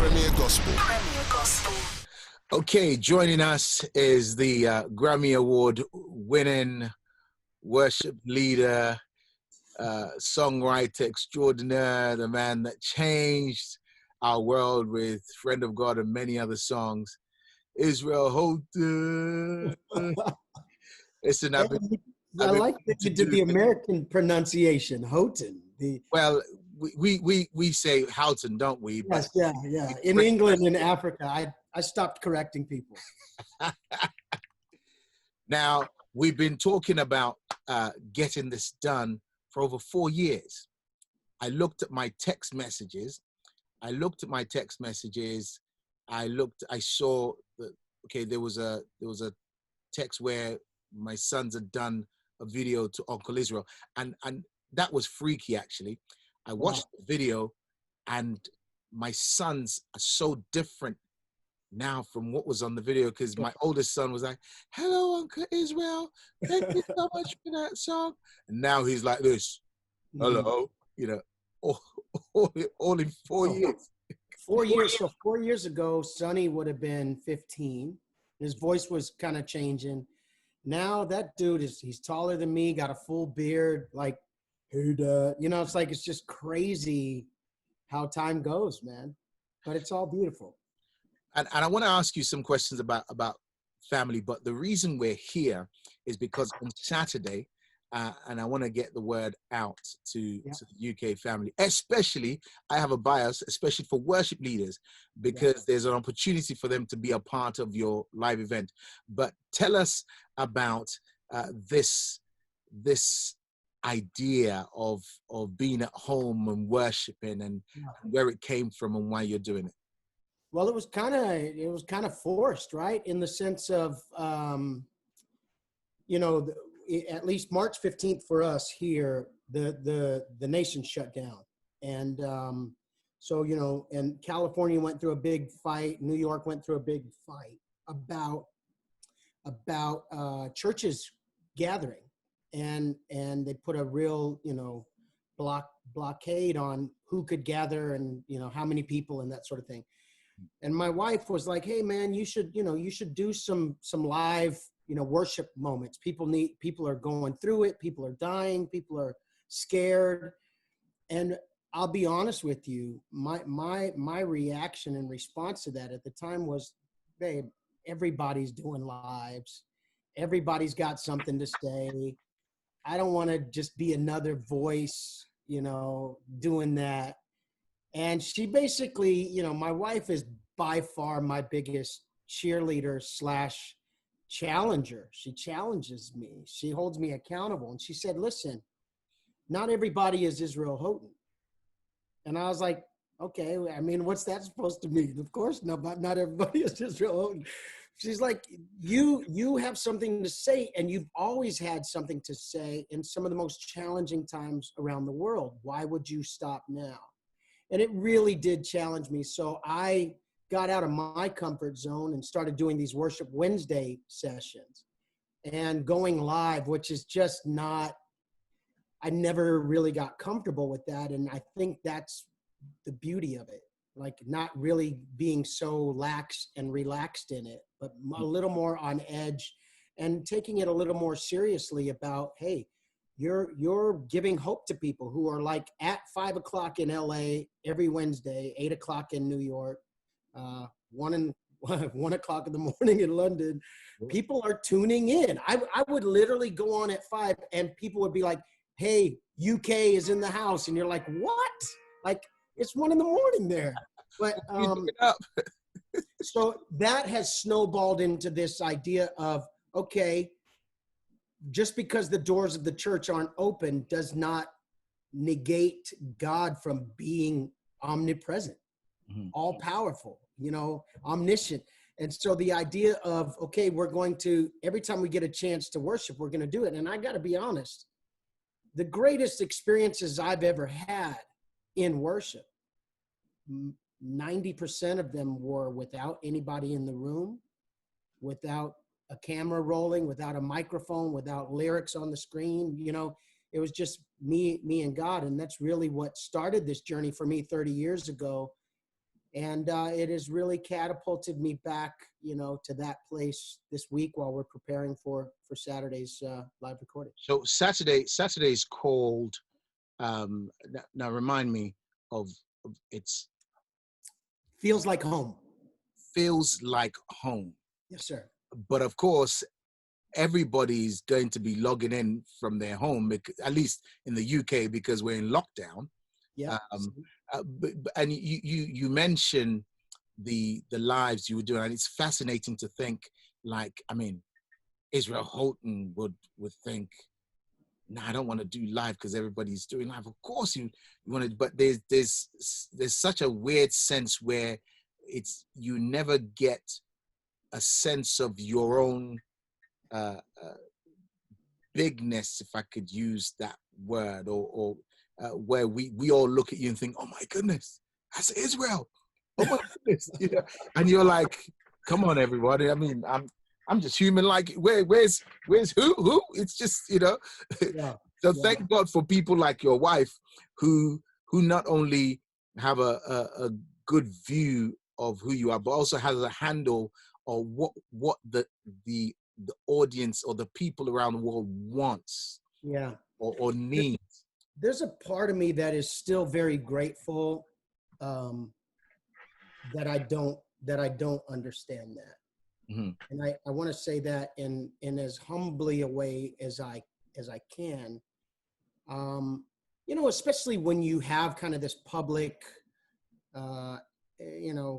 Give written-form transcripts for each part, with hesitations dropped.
Premier Gospel. Premier Gospel. Okay, joining us is the Grammy Award winning worship leader, songwriter extraordinaire, the man that changed our world with Friend of God and many other songs, Israel Houghton. Listen, I like that you did the American pronunciation, Houghton. Well, we say Houghton, don't we? Yes, yeah. In England and Africa, I stopped correcting people. Now, we've been talking about getting this done for over 4 years. I looked at my text messages. I saw that, okay, there was a text where my sons had done a video to Uncle Israel, and that was freaky, actually. I watched the video, and my sons are so different now from what was on the video, because my oldest son was like, "Hello, Uncle Israel, thank you so much for that song," and now he's like this, "Hello," you know, all in 4 years. 4 years. So 4 years ago, Sonny would have been 15. His voice was kind of changing. Now that dude he's taller than me, got a full beard, like, hey, Dad. You know, it's just crazy how time goes, man. But it's all beautiful. And I want to ask you some questions about family, but the reason we're here is because on Saturday, and I want to get the word out to the UK family, especially, I have a bias, especially for worship leaders, because there's an opportunity for them to be a part of your live event. But tell us about this idea of being at home and worshiping, and where it came from and why you're doing it. Well, it was kind of forced, right? In the sense of, at least March 15th for us here, the nation shut down. And and California went through a big fight. New York went through a big fight about churches gathering. And they put a real, blockade on who could gather and, how many people and that sort of thing. And my wife was like, "Hey man, you should do some live, worship moments. People are going through it. People are dying. People are scared." And I'll be honest with you, my reaction and response to that at the time was, "Babe, everybody's doing lives. Everybody's got something to say. I don't want to just be another voice, doing that." And she basically, my wife is by far my biggest cheerleader / challenger. She challenges me. She holds me accountable. And she said, "Listen, not everybody is Israel Houghton." And I was like, okay, I mean, what's that supposed to mean? Of course, not everybody is Israel Houghton. She's like, you have something to say, and you've always had something to say in some of the most challenging times around the world. Why would you stop now? And it really did challenge me. So I got out of my comfort zone and started doing these Worship Wednesday sessions and going live, which is just not, I never really got comfortable with that. And I think that's the beauty of it, like not really being so lax and relaxed in it, but a little more on edge and taking it a little more seriously about, hey, you're giving hope to people who are like at 5 o'clock in LA every Wednesday, 8 o'clock in New York, 1 o'clock in the morning in London. People are tuning in. I would literally go on at 5 and people would be like, "Hey, UK is in the house." And you're like, "What?" Like it's 1 in the morning there. But so that has snowballed into this idea of, okay, just because the doors of the church aren't open does not negate God from being omnipresent, all powerful, omniscient. And so the idea of, okay, we're going to, every time we get a chance to worship, we're going to do it. And I got to be honest, the greatest experiences I've ever had in worship, 90% of them were without anybody in the room, without a camera rolling, without a microphone, without lyrics on the screen. It was just me and God. And that's really what started this journey for me 30 years ago. And it has really catapulted me back, to that place this week while we're preparing for Saturday's live recording. So Saturday's called. Now remind me of it's Feels like home. Feels like home. Yes, sir. But of course, everybody's going to be logging in from their home, at least in the UK, because we're in lockdown. Yeah. And you mentioned the lives you were doing, and it's fascinating to think. Like, I mean, Israel Houghton would think, "No, I don't want to do live because everybody's doing live." Of course, you want to, but there's such a weird sense where you never get a sense of your own bigness, if I could use that word, or where we all look at you and think, "Oh my goodness, that's Israel! Oh my goodness!" And you're like, "Come on, everybody! I mean, I'm just human. Like, where's who? It's just, Yeah. So thank God for people like your wife who not only have a good view of who you are, but also has a handle on what the audience or the people around the world wants, or needs. There's a part of me that is still very grateful that I don't understand that. Mm-hmm. And I want to say that in as humbly a way as I can. Especially when you have kind of this public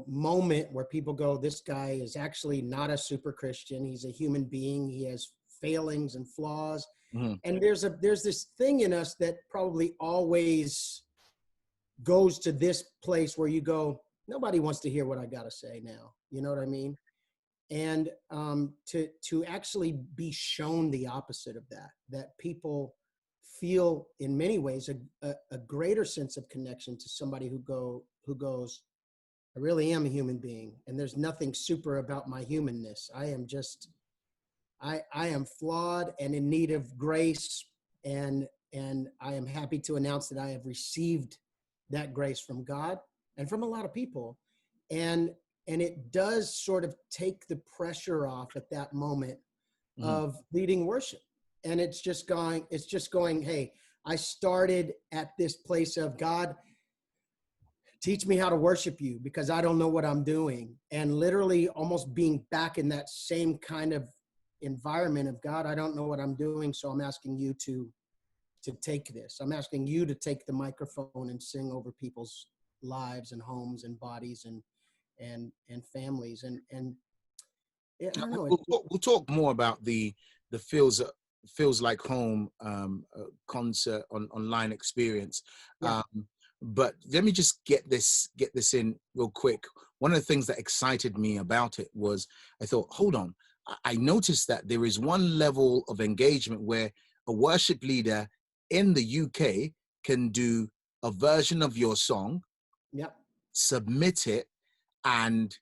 moment where people go, this guy is actually not a super Christian. He's a human being. He has failings and flaws. Mm-hmm. And there's this thing in us that probably always goes to this place where you go, nobody wants to hear what I got to say now. You know what I mean? And to actually be shown the opposite of that people feel in many ways a greater sense of connection to somebody who goes, I really am a human being, and there's nothing super about my humanness. I am just, I am flawed and in need of grace, and I am happy to announce that I have received that grace from God and from a lot of people, and it does sort of take the pressure off at that moment Mm-hmm. of leading worship. And it's just going, hey, I started at this place of, God, teach me how to worship you because I don't know what I'm doing. And literally almost being back in that same kind of environment of, God, I don't know what I'm doing. So I'm asking you to take this. I'm asking you to take the microphone and sing over people's lives and homes and bodies and families. And I don't know. We'll talk more about the feels like home concert online experience. Yeah. But let me just get this in real quick. One of the things that excited me about it was I thought, hold on, I noticed that there is one level of engagement where a worship leader in the UK can do a version of your song, submit it, and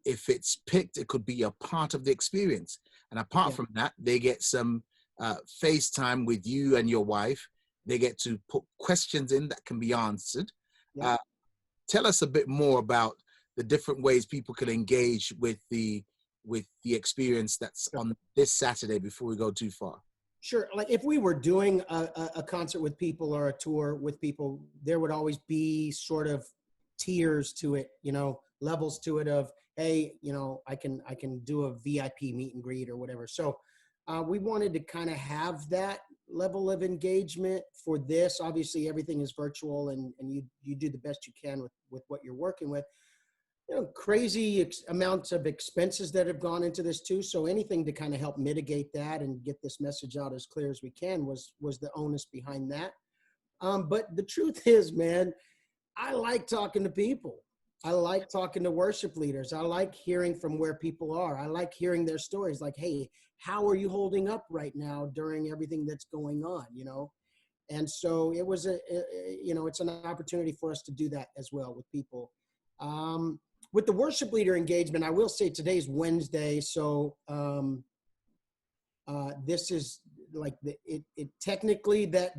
if it's picked, it could be a part of the experience. And apart from that, they get some FaceTime with you and your wife. They get to put questions in that can be answered. Tell us a bit more about the different ways people can engage with the experience that's on this Saturday before we go too far. Sure. Like if we were doing a concert with people or a tour with people, there would always be sort of tiers to it, levels to it of, hey, I can do a VIP meet and greet or whatever. So we wanted to kind of have that level of engagement for this. Obviously, everything is virtual, and you do the best you can with what you're working with. Crazy amounts of expenses that have gone into this too. So anything to kind of help mitigate that and get this message out as clear as we can was the onus behind that. But the truth is, man, I like talking to people. I like talking to worship leaders. I like hearing from where people are. I like hearing their stories like, hey, how are you holding up right now during everything that's going on, And so it was it's an opportunity for us to do that as well with people. With the worship leader engagement, I will say today's Wednesday. So this is like it technically that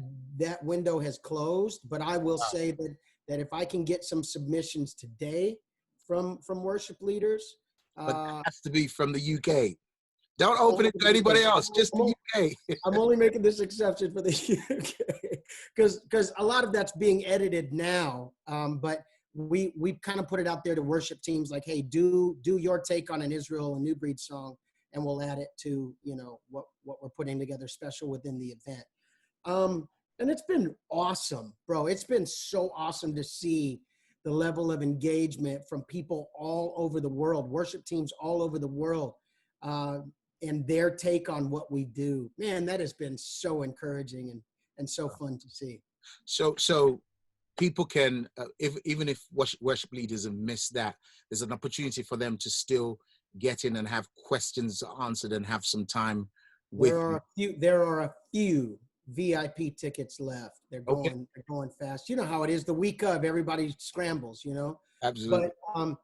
window has closed, but I will say that if I can get some submissions today, from worship leaders. But that has to be from the UK. Don't open Only it to anybody else, just I'm the UK. I'm only making this exception for the UK because a lot of that's being edited now. But we kind of put it out there to worship teams like, hey, do your take on an Israel and New Breed song, and we'll add it to, you know, what we're putting together special within the event. And it's been awesome, bro. It's been so awesome to see the level of engagement from people all over the world, worship teams all over the world, and their take on what we do. Man, that has been so encouraging and so fun to see. So people can, even if worship leaders have missed that, there's an opportunity for them to still get in and have questions answered and have some time with There are a few VIP tickets left. They're Okay. going fast. You know how it is. The week of, everybody scrambles, you know. Absolutely. But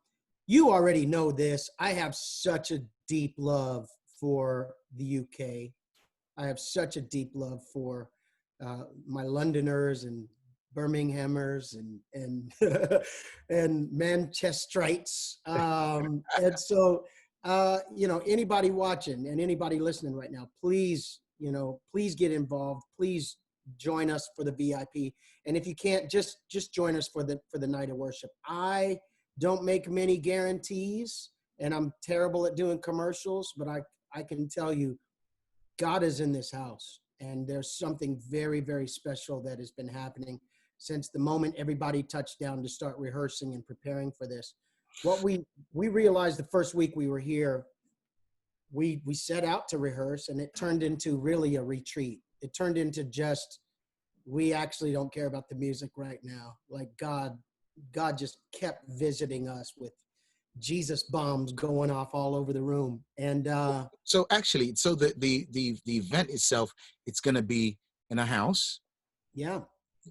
you already know this. I have such a deep love for the UK. I have such a deep love for my Londoners and Birminghamers and and Manchesterites. And so, you know, anybody watching and anybody listening right now, please, you know, please get involved. Please join us for the VIP. And if you can't, just join us for the night of worship. I don't make many guarantees, and I'm terrible at doing commercials, but I can tell you, God is in this house, and there's something very, very special that has been happening since the moment everybody touched down to start rehearsing and preparing for this. What we realized the first week we were here, we set out to rehearse, and it turned into really a retreat. It turned into just, we actually don't care about the music right now. Like God just kept visiting us with Jesus bombs going off all over the room. And so actually, so the event itself, it's going to be in a house. yeah,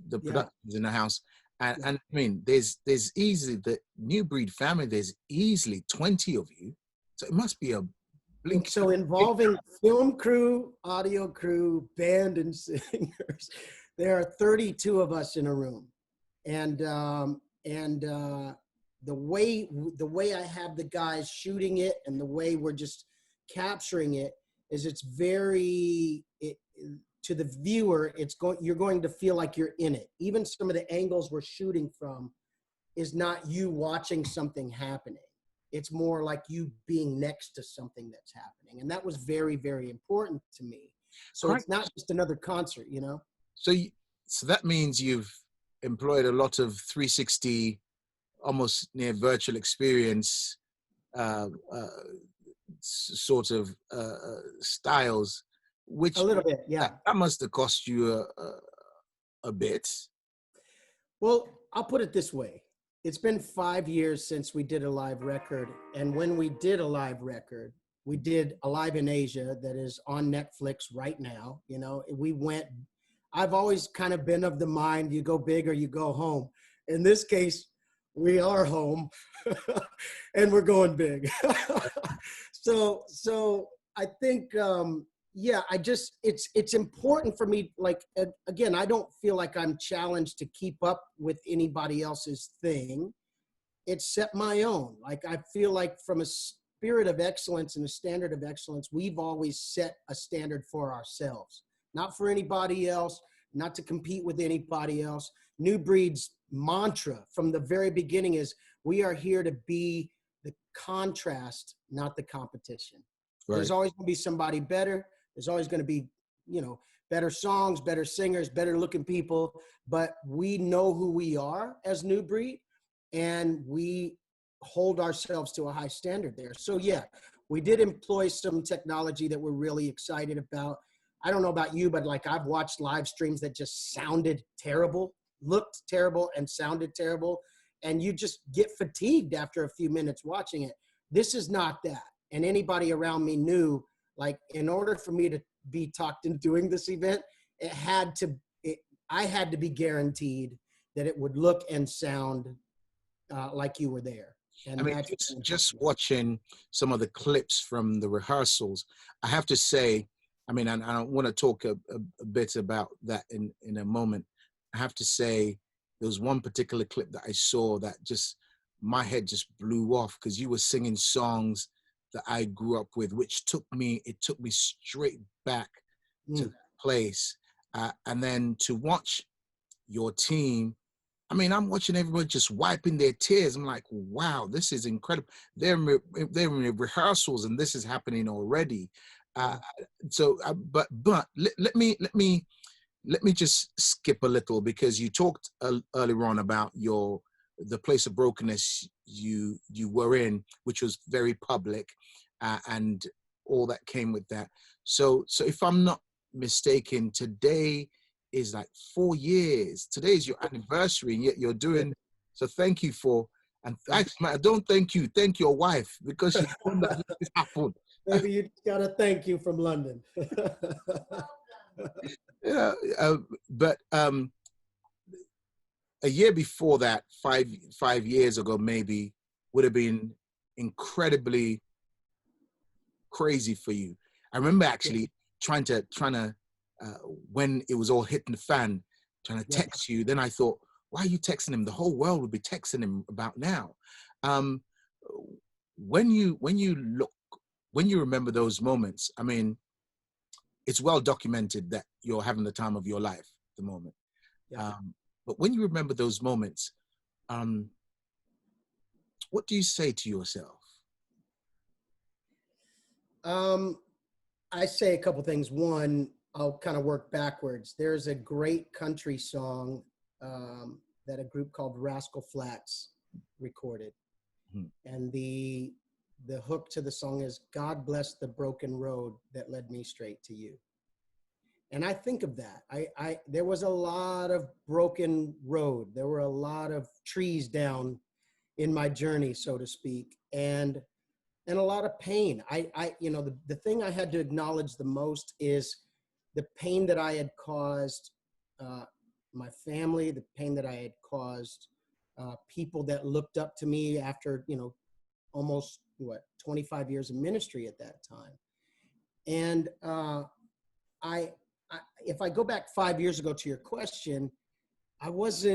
The production is in a house, and I mean, there's easily the New Breed family. There's easily 20 of you, so it must be a blink. So involving film crew, audio crew, band, and singers, there are 32 of us in a room, and the way I have the guys shooting it and the way we're just capturing it is it's very to the viewer, you're going to feel like you're in it. Even some of the angles we're shooting from is not you watching something happening. It's more like you being next to something that's happening. And that was very, very important to me. So Correct. It's not just another concert, you know? So that means you've employed a lot of 360, almost near virtual experience, sort of styles, which A little bit, yeah. that must have cost you a bit. Well, I'll put it this way. It's been 5 years since we did a live record. And when we did a live record, we did Alive in Asia that is on Netflix right now. You know, I've always kind of been of the mind, you go big or you go home. In this case, we are home and we're going big. So I think, it's important for me. Like, again, I don't feel like I'm challenged to keep up with anybody else's thing. It's set my own. Like, I feel like from a spirit of excellence and a standard of excellence, we've always set a standard for ourselves, not for anybody else, not to compete with anybody else. New Breed's mantra from the very beginning is we are here to be the contrast, not the competition. Right. There's always going to be somebody better. There's always going to be, you know, better songs, better singers, better looking people, but we know who we are as New Breed, and we hold ourselves to a high standard there. So yeah, we did employ some technology that we're really excited about. I don't know about you, but like, I've watched live streams that just sounded terrible, looked terrible, and sounded terrible, and you just get fatigued after a few minutes watching it. This is not that. And anybody around me knew, like, in order for me to be talked into doing this event, I had to be guaranteed that it would look and sound like you were there. And I mean, just watching some of the clips from the rehearsals, I have to say, I mean, and I want to talk a bit about that in a moment. I have to say, there was one particular clip that I saw that just my head just blew off because you were singing songs that I grew up with, which took me straight back to that place. And then to watch your team, I mean, I'm watching everyone just wiping their tears. I'm like, wow, this is incredible. They're in rehearsals and this is happening already. But let me just skip a little, because you talked earlier on about the place of brokenness you were in, which was very public, and all that came with that. So if I'm not mistaken, today is like 4 years. Today is your anniversary, and yet you're doing. So thank you for. And actually, don't thank you. Thank your wife, because she's the one that made this happen. Maybe you got a thank you from London. Yeah, but a year before that, 5 years ago, maybe, would have been incredibly crazy for you. I remember actually trying to when it was all hitting the fan, trying to text you. Then I thought, why are you texting him? The whole world would be texting him about now. When you remember those moments, I mean, it's well documented that you're having the time of your life at the moment. But when you remember those moments, what do you say to yourself? I say a couple things. One, I'll kind of work backwards. There's a great country song that a group called Rascal Flatts recorded. And the hook to the song is, God bless the broken road that led me straight to you. And I think of that. There was a lot of broken road. There were a lot of trees down in my journey, so to speak, and a lot of pain. The thing I had to acknowledge the most is the pain that I had caused my family, the pain that I had caused people that looked up to me after, almost 25 years of ministry at that time. And if I go back 5 years ago to your question, I was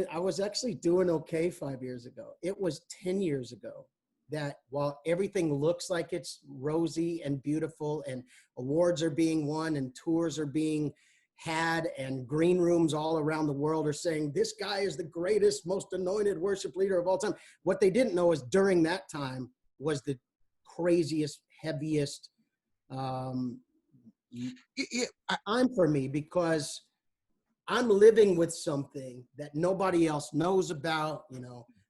actually doing okay 5 years ago. It was 10 years ago that while everything looks like it's rosy and beautiful and awards are being won and tours are being had and green rooms all around the world are saying, this guy is the greatest, most anointed worship leader of all time. What they didn't know is during that time was the craziest, heaviest time for me, because I'm living with something that nobody else knows about.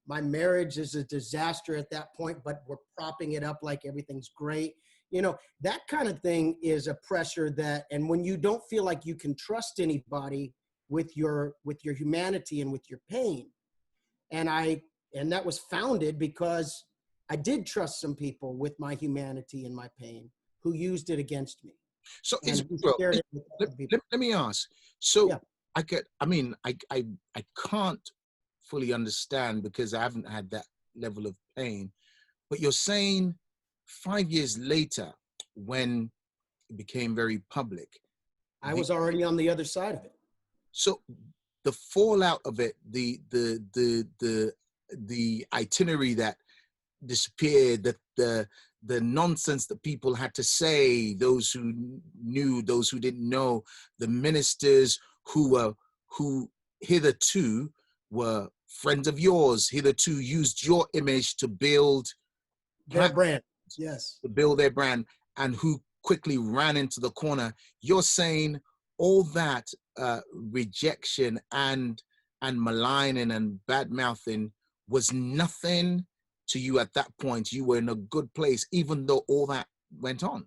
My marriage is a disaster at that point, but we're propping it up like everything's great. That kind of thing is a pressure and when you don't feel like you can trust anybody with your humanity and with your pain. And that was founded because I did trust some people with my humanity and my pain who used it against me. So let me ask. So yeah. I can't fully understand, because I haven't had that level of pain. But you're saying 5 years later, when it became very public, I was already on the other side of it. So the fallout of it, the itinerary that disappeared, the nonsense that people had to say, those who knew, those who didn't know, the ministers who hitherto were friends of yours, hitherto used your image to build their brand. Yes. To build their brand, and who quickly ran into the corner. You're saying all that rejection and maligning and bad mouthing was nothing to you at that point. You were in a good place, even though all that went on.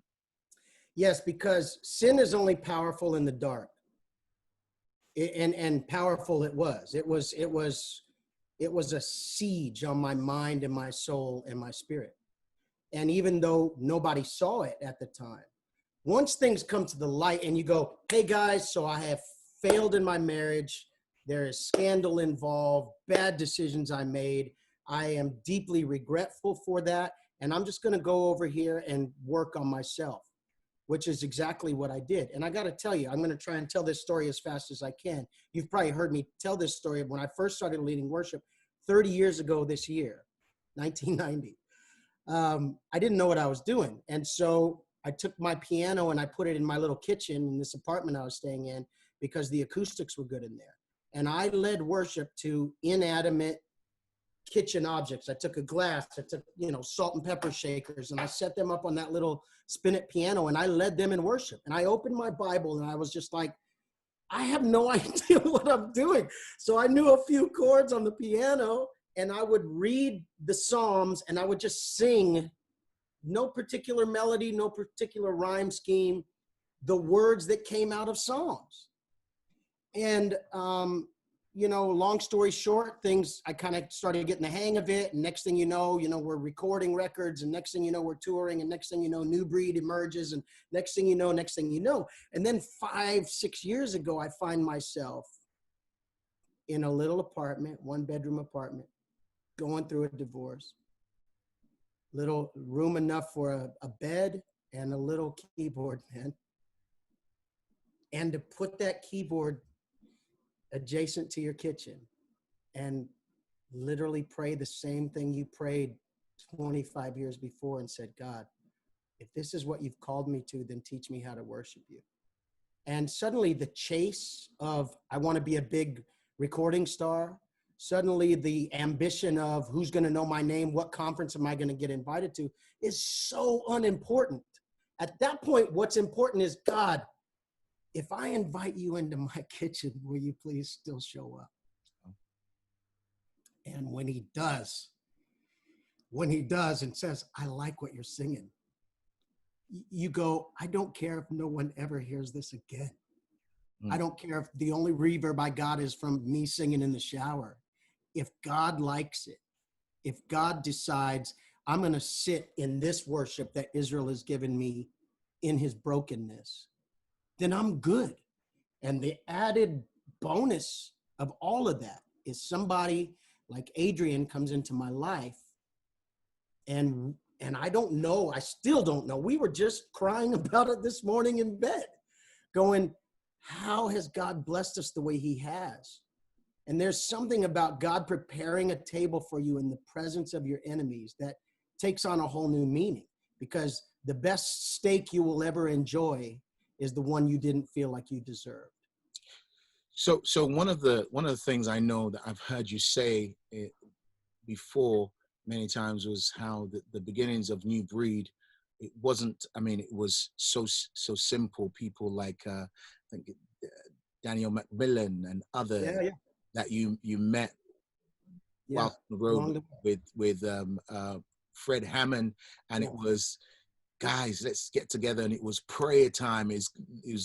Yes, because sin is only powerful in the dark. And powerful it was. It was a siege on my mind and my soul and my spirit. And even though nobody saw it at the time, once things come to the light and you go, hey guys, so I have failed in my marriage. There is scandal involved, bad decisions I made. I am deeply regretful for that. And I'm just going to go over here and work on myself, which is exactly what I did. And I got to tell you, I'm going to try and tell this story as fast as I can. You've probably heard me tell this story when I first started leading worship 30 years ago this year. 1990. I didn't know what I was doing. And so I took my piano and I put it in my little kitchen in this apartment I was staying in because the acoustics were good in there. And I led worship to inanimate kitchen objects. I took a glass, I took, salt and pepper shakers, and I set them up on that little spinet piano, and I led them in worship. And I opened my Bible, and I was just like, I have no idea what I'm doing. So I knew a few chords on the piano, and I would read the Psalms, and I would just sing, no particular melody, no particular rhyme scheme, the words that came out of Psalms. And, long story short, I kind of started getting the hang of it. And next thing you know, we're recording records, and next thing you know, we're touring, and next thing you know, New Breed emerges, and next thing you know. And then 5-6 years ago, I find myself in a little apartment, 1-bedroom apartment, going through a divorce, little room enough for a bed and a little keyboard, man. And to put that keyboard adjacent to your kitchen and literally pray the same thing you prayed 25 years before and said, God, if this is what you've called me to, then teach me how to worship you. And suddenly the chase of, I want to be a big recording star, suddenly the ambition of who's going to know my name, what conference am I going to get invited to, is so unimportant. At that point, what's important is, God, if I invite you into my kitchen, will you please still show up? And when he does and says, I like what you're singing, you go, I don't care if no one ever hears this again. I don't care if the only reverb I got is from me singing in the shower. If God likes it, if God decides I'm going to sit in this worship that Israel has given me in his brokenness, then I'm good. And the added bonus of all of that is somebody like Adrian comes into my life, and I don't know, I still don't know. We were just crying about it this morning in bed, going, how has God blessed us the way he has? And there's something about God preparing a table for you in the presence of your enemies that takes on a whole new meaning, because the best steak you will ever enjoy is the one you didn't feel like you deserved. So one of the things I know that I've heard you say before many times was how the beginnings of New Breed, it wasn't, it was so simple. People like I think Daniel Macmillan and other that you met while on the road with Fred Hammond, and it was, guys, let's get together, and it was prayer time. Is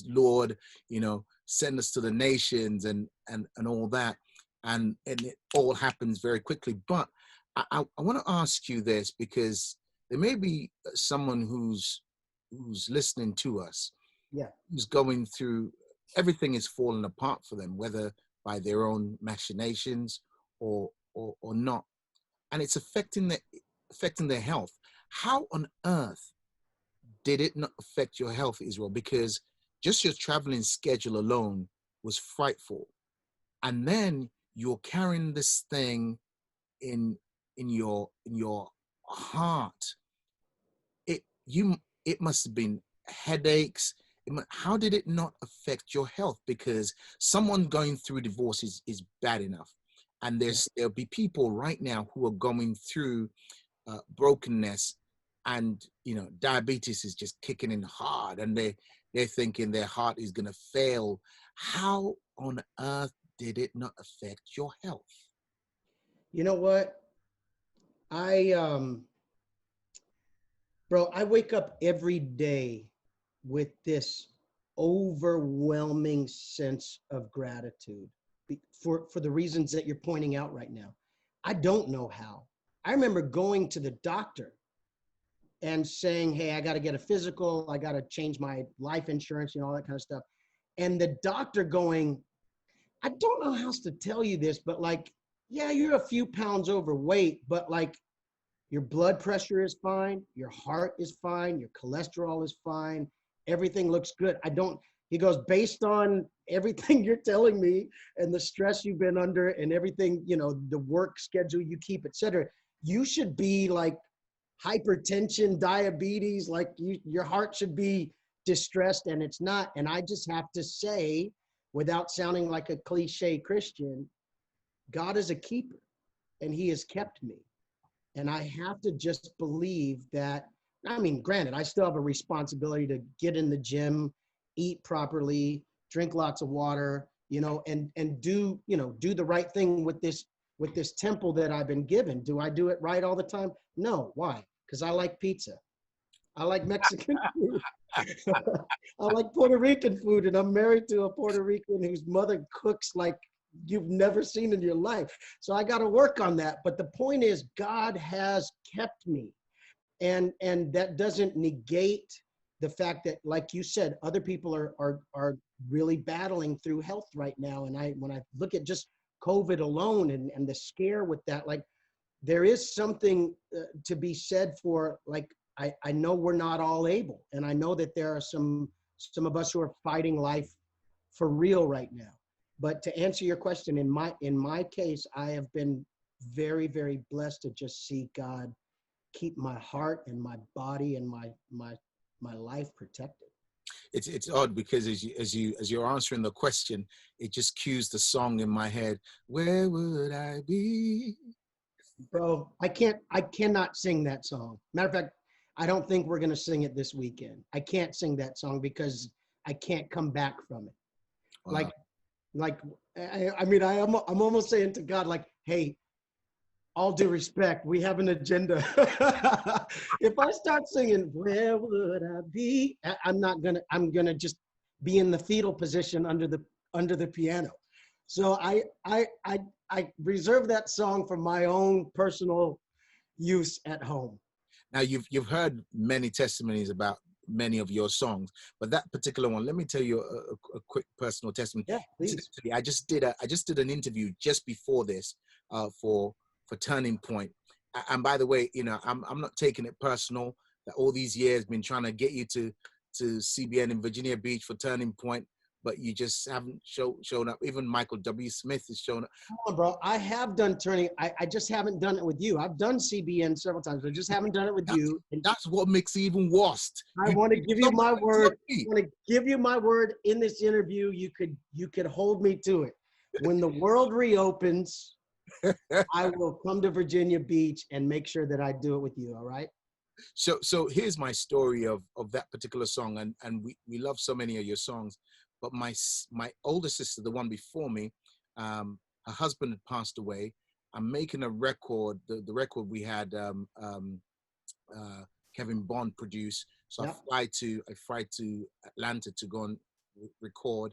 Lord, send us to the nations and all that, and it all happens very quickly. But I want to ask you this, because there may be someone who's listening to us, who's going through, everything is falling apart for them, whether by their own machinations or not, and it's affecting their health. How on earth did it not affect your health, Israel? Because just your traveling schedule alone was frightful. And then you're carrying this thing in your heart. It must have been headaches. How did it not affect your health? Because someone going through divorce is bad enough. And there'll be people right now who are going through brokenness, and diabetes is just kicking in hard, and they're thinking their heart is going to fail. How on earth did it not affect your health? You know what? I wake up every day with this overwhelming sense of gratitude for the reasons that you're pointing out right now. I don't know how. I remember going to the doctor and saying, hey, I got to get a physical, I got to change my life insurance, all that kind of stuff. And the doctor going, I don't know how else to tell you this, but you're a few pounds overweight, but your blood pressure is fine, your heart is fine, your cholesterol is fine, everything looks good. He goes, based on everything you're telling me and the stress you've been under and everything, the work schedule you keep, et cetera, you should be like hypertension, diabetes, like your heart should be distressed, and it's not. And I just have to say, without sounding like a cliche Christian, God is a keeper, and he has kept me. And I have to just believe that, I mean, granted, I still have a responsibility to get in the gym, eat properly, drink lots of water, and do the right thing with this temple that I've been given. Do I do it right all the time? No. Why? Because I like pizza. I like Mexican food. I like Puerto Rican food, and I'm married to a Puerto Rican whose mother cooks like you've never seen in your life. So I got to work on that. But the point is, God has kept me. And that doesn't negate the fact that, like you said, other people are really battling through health right now. And when I look at just COVID alone and the scare with that, like, there is something to be said for, like, I know we're not all able, and I know that there are some of us who are fighting life for real right now. But to answer your question, in my case, I have been very, very blessed to just see God keep my heart and my body and my life protected. It's odd because as you're answering the question, it just cues the song in my head. Where would I be? Bro, I cannot sing that song. Matter of fact, I don't think we're gonna sing it this weekend. I can't sing that song because I can't come back from it. Wow. Like I mean, I'm almost saying to God, like, hey, all due respect, we have an agenda. If I start singing, where would I be? I'm gonna just be in the fetal position under the piano. So I reserve that song for my own personal use at home. Now you've heard many testimonies about many of your songs, but that particular one, let me tell you a quick personal testimony. Yeah, please. I just did an interview just before this for Turning Point, and by the way, I'm not taking it personal that all these years been trying to get you to CBN in Virginia Beach for Turning Point, but you just haven't shown up. Even Michael W. Smith has shown up. Come on, bro. I have done Turning. I just haven't done it with you. I've done CBN several times, but I just haven't done it with you. And that's what makes it even worse. I want to give you my word. I want to give you my word in this interview. You could hold me to it. When the world reopens, I will come to Virginia Beach and make sure that I do it with you. All right. So here's my story of that particular song, and we love so many of your songs. But my older sister, the one before me, her husband had passed away. I'm making a record, the record we had Kevin Bond produce. So yep. I fly to Atlanta to go and record,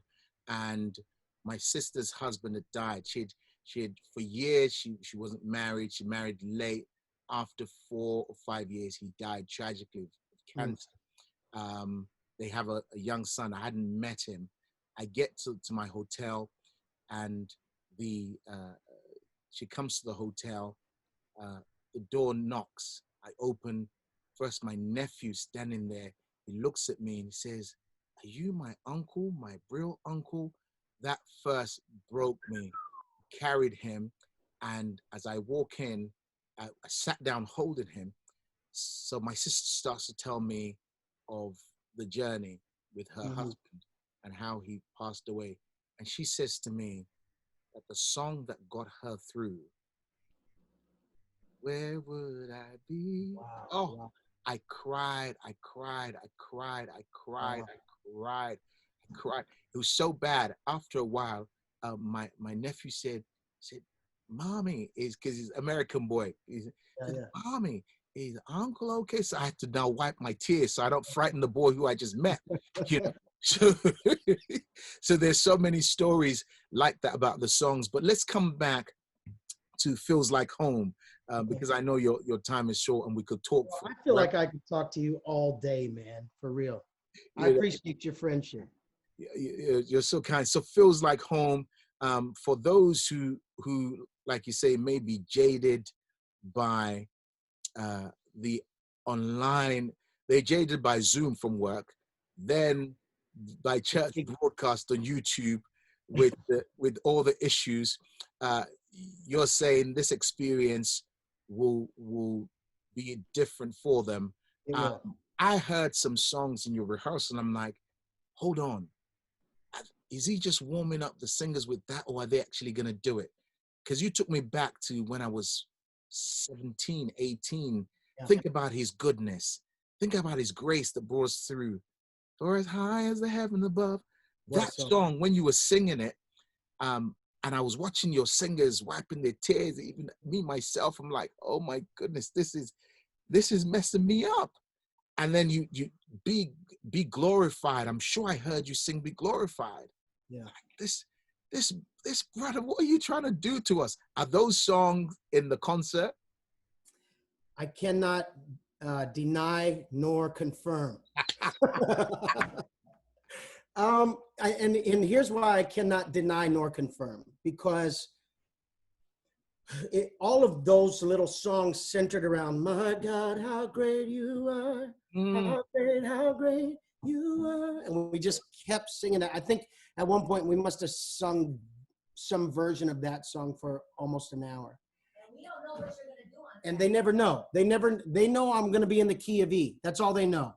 and my sister's husband had died. She had for years, she wasn't married. She married late. After 4 or 5 years, he died tragically of cancer. They have a young son. I hadn't met him. I get to my hotel, and she comes to the hotel. The door knocks. I open. First, my nephew standing there. He looks at me and he says, "Are you my uncle, my real uncle?" That first broke me. Carried him, and as I walk in, I sat down holding him. So my sister starts to tell me of the journey with her husband and how he passed away. And she says to me that the song that got her through, where would I be? Wow, oh, wow. I cried. It was so bad. After a while, my nephew said, "Mommy," is because he's American boy. He said, "Mommy, is Uncle okay?" So I had to now wipe my tears so I don't frighten the boy who I just met. So there's so many stories like that about the songs. But let's come back to Feels Like Home, because I know your time is short and we could talk. I feel like I could talk to you all day, man, for real. I appreciate your friendship. You're so kind. So Feels Like Home, for those who, like you say, may be jaded by the online, they're jaded by Zoom from work, then by church broadcast on YouTube with all the issues. You're saying this experience will be different for them. It will. I heard some songs in your rehearsal, and I'm like, hold on, is he just warming up the singers with that, or are they actually going to do it? Because you took me back to when I was 17, 18. Yeah. Think about his goodness. Think about his grace that brought us through. For as high as the heaven above. That song, when you were singing it, and I was watching your singers wiping their tears, even me, myself, I'm like, oh my goodness, this is messing me up. And then you be glorified. I'm sure I heard you sing Be Glorified. Yeah. This brother, what are you trying to do to us? Are those songs in the concert? I cannot deny nor confirm. And here's why I cannot deny nor confirm, because all of those little songs centered around, my God, how great you are, how great you are. And we just kept singing that. I think at one point we must have sung some version of that song for almost an hour. And we don't know what you're going to do on And they never know. They know I'm going to be in the key of E. That's all they know.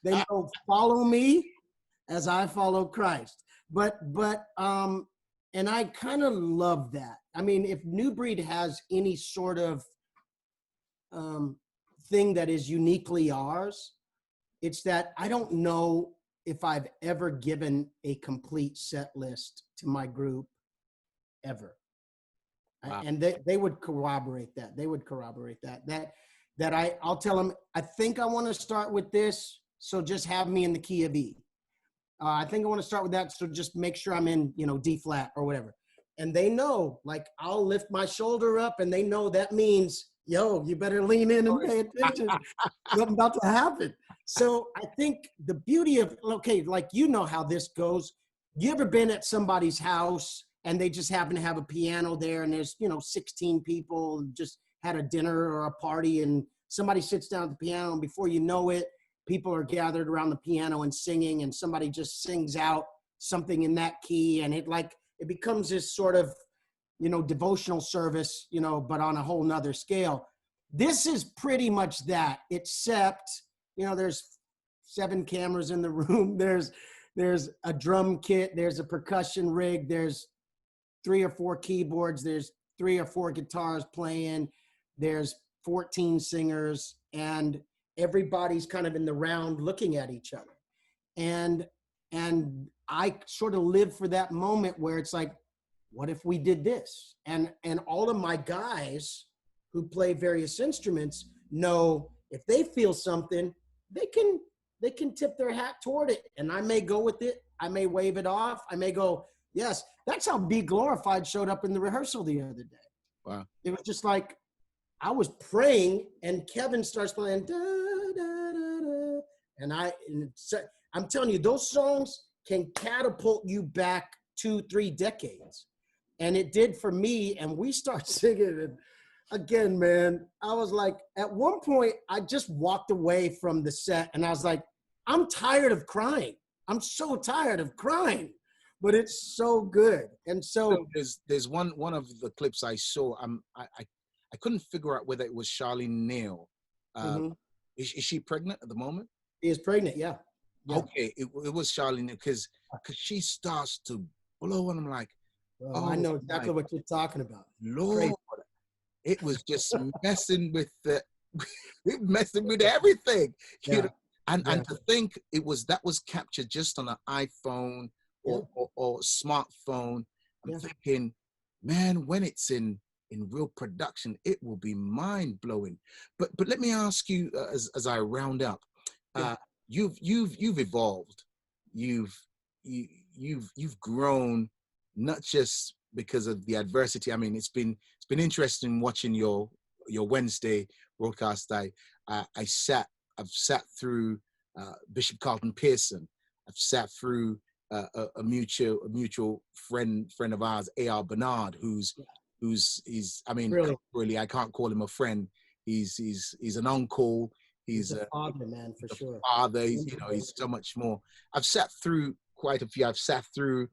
They know, follow me as I follow Christ. But and I kind of love that. I mean, if New Breed has any sort of thing that is uniquely ours, it's that I don't know if I've ever given a complete set list to my group ever. Wow. And they would corroborate that. They would corroborate that I'll tell them, I think I want to start with this, so just have me in the key of E. I think I want to start with that, so just make sure I'm in, D flat or whatever. And they know, like, I'll lift my shoulder up, and they know that means, yo, you better lean in and pay attention. Something about to happen. So I think the beauty of, okay, like, how this goes. You ever been at somebody's house and they just happen to have a piano there, and there's, 16 people just had a dinner or a party, and somebody sits down at the piano, and before you know it, people are gathered around the piano and singing, and somebody just sings out something in that key, and it becomes this sort of, devotional service, but on a whole nother scale. This is pretty much that, except, there's 7 cameras in the room. There's a drum kit. There's a percussion rig. There's 3 or 4 keyboards. There's 3 or 4 guitars playing. There's 14 singers, and everybody's kind of in the round looking at each other. And I sort of live for that moment where it's like, what if we did this? And all of my guys who play various instruments know if they feel something, they can tip their hat toward it. And I may go with it. I may wave it off. I may go, yes. That's how Be Glorified showed up in the rehearsal the other day. Wow. It was just like, I was praying and Kevin starts playing, da, da, da, da. And I'm telling you, those songs can catapult you back 2-3 decades. And it did for me. And we start singing. And again, man, I was like, at one point, I just walked away from the set and I was like, I'm tired of crying. I'm so tired of crying, but it's so good. And so there's one of the clips I saw. I couldn't figure out whether it was Charlene Neal. Is she pregnant at the moment? She is pregnant, yeah. Okay, it was Charlene, because she starts to blow, and I'm like, I know exactly what you're talking about. Lord, crazy. It was just messing with everything. Yeah. And to think that was captured just on an iPhone or smartphone. I'm thinking, man, when it's in real production, it will be mind blowing. But let me ask you, as I round up, you've evolved, you've grown, not just because of the adversity. I mean, it's been interesting watching your Wednesday broadcast. I've sat through Bishop Carlton Pearson. I've sat through a mutual friend of ours, A.R. Bernard, he's I mean, really, I can't call him a friend. He's an uncle. He's a father, man, for sure. Father, he's so much more. I've sat through quite a few. I've sat through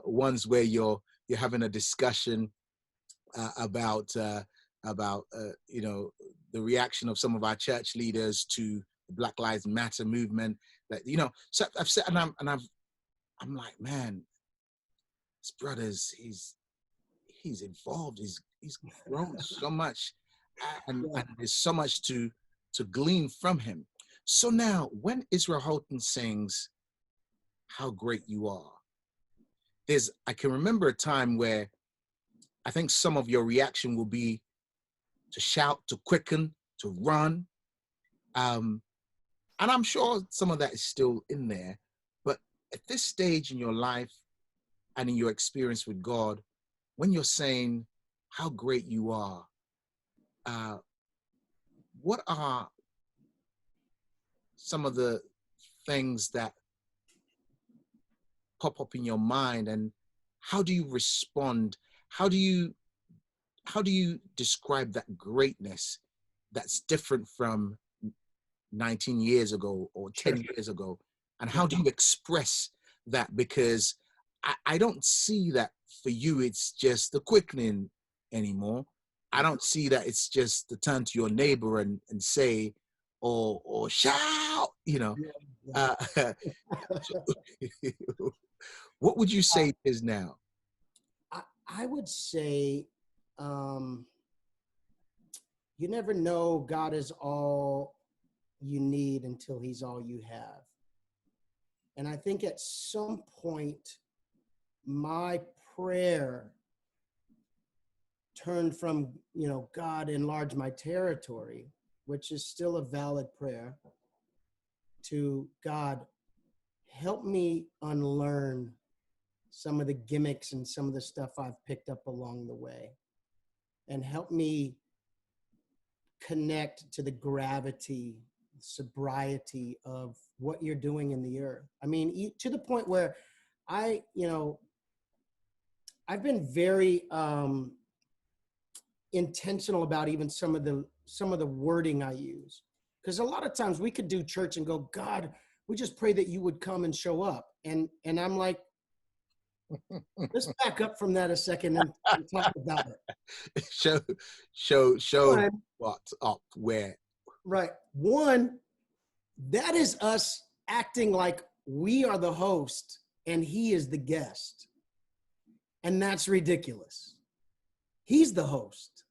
ones where you're having a discussion about about the reaction of some of our church leaders to the Black Lives Matter movement. That so I've said, and I'm like, man, this brother's he's involved. He's grown so much, and there's so much to glean from him. So now, when Israel Houghton sings "How Great You Are," I can remember a time where I think some of your reaction will be to shout, to quicken, to run. And I'm sure some of that is still in there. But at this stage in your life and in your experience with God, when you're saying how great you are, what are some of the things that pop up in your mind, and how do you respond? How do you describe that greatness that's different from 19 years ago or 10 years ago? And how do you express that? Because I don't see that for you, it's just the quickening anymore. I don't see that it's just to turn to your neighbor and say, or shout, What would you say is now? I would say, you never know God is all you need until he's all you have. And I think at some point, my prayer turned from, God enlarge my territory, which is still a valid prayer, to God, help me unlearn some of the gimmicks and some of the stuff I've picked up along the way, and help me connect to the gravity, sobriety of what you're doing in the earth. I mean, to the point where I've been very intentional about even some of the wording I use, because a lot of times we could do church and go, God, we just pray that you would come and show up, and I'm like, let's back up from that a second and talk about it. Show what's up, where. Right. One, that is us acting like we are the host and he is the guest. And that's ridiculous. He's the host.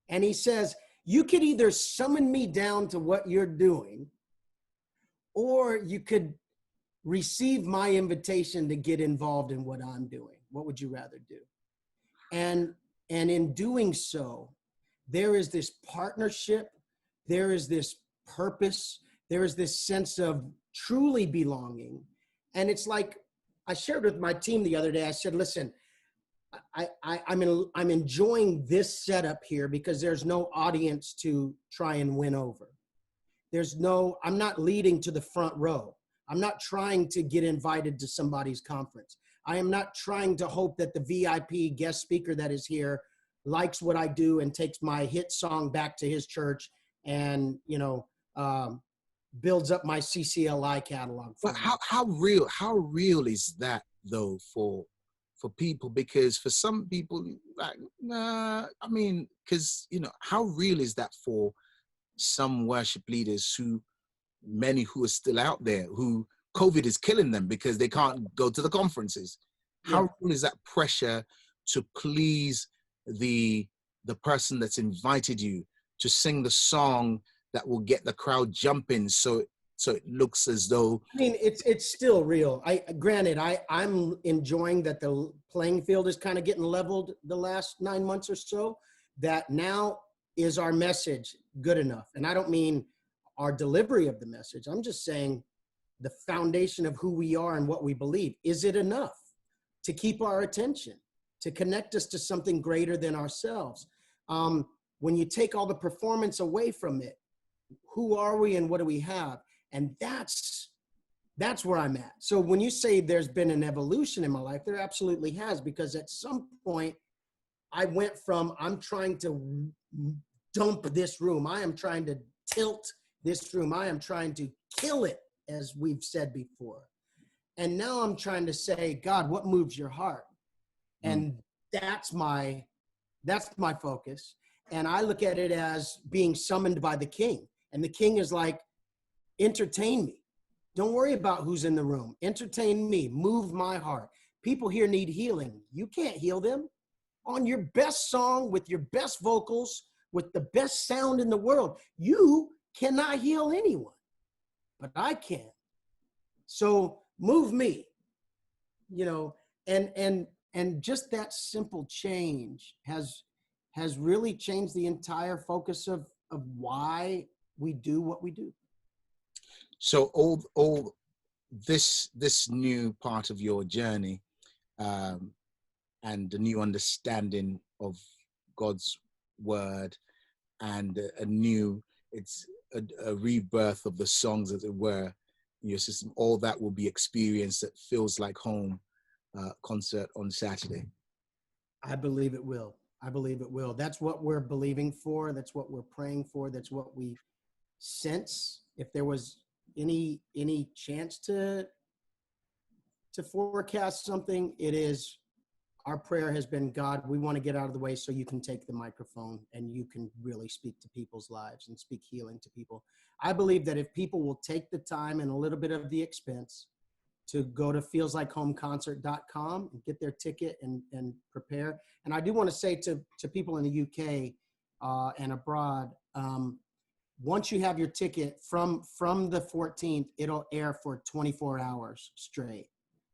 And he says, you could either summon me down to what you're doing, or you could receive my invitation to get involved in what I'm doing. What would you rather do? And in doing so, there is this partnership, there is this purpose, there is this sense of truly belonging. And it's like, I shared with my team the other day, I said, listen, I'm enjoying this setup here because there's no audience to try and win over. I'm not leading to the front row. I'm not trying to get invited to somebody's conference. I am not trying to hope that the VIP guest speaker that is here likes what I do and takes my hit song back to his church and, builds up my CCLI catalog. But how real is that though for people? Because for some people, like, nah, I mean, because, how real is that for some worship leaders many who are still out there, who COVID is killing them because they can't go to the conferences? How real is that pressure to please the person that's invited you to sing the song that will get the crowd jumping, so it looks as though... I mean, it's still real. Granted, I'm enjoying that the playing field is kind of getting leveled the last 9 months or so, that now is our message good enough? And I don't mean our delivery of the message. I'm just saying the foundation of who we are and what we believe. Is it enough to keep our attention, to connect us to something greater than ourselves? When you take all the performance away from it, who are we and what do we have? And that's where I'm at. So when you say there's been an evolution in my life, there absolutely has, because at some point I went from, I'm trying to dump this room. I am trying to tilt this room. I am trying to kill it, as we've said before. And now I'm trying to say, God, what moves your heart? And that's my focus. And I look at it as being summoned by the king. And the king is like, entertain me. Don't worry about who's in the room. Entertain me. Move my heart. People here need healing. You can't heal them. On your best song, with your best vocals, with the best sound in the world, you cannot heal anyone. But I can. So move me. You know, and just that simple change has really changed the entire focus of why we do what we do. So all this new part of your journey, and the new understanding of God's word, and it's a rebirth of the songs, as it were, in your system. All that will be experienced at Feels Like Home concert on Saturday. I believe it will. I believe it will. That's what we're believing for. That's what we're praying for. That's what we sense. If there was any chance to forecast something, it is, our prayer has been, God, we want to get out of the way so you can take the microphone and you can really speak to people's lives and speak healing to people. I believe that if people will take the time and a little bit of the expense to go to feelslikehomeconcert.com and get their ticket and prepare. And I do want to say to people in the UK and abroad, once you have your ticket from the 14th, it'll air for 24 hours straight.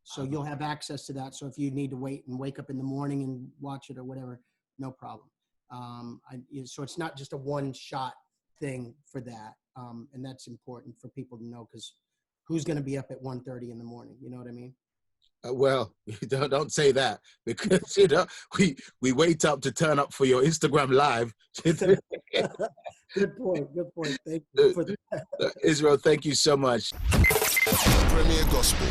So you'll have access to that. So if you need to wait and wake up in the morning and watch it or whatever, no problem. So it's not just a one-shot thing for that. And that's important for people to know, because who's going to be up at 1:30 in the morning? You know what I mean? Well, don't say that, because we wait up to turn up for your Instagram live. Good point. Thank you for that. Israel, thank you so much. Premier Gospel.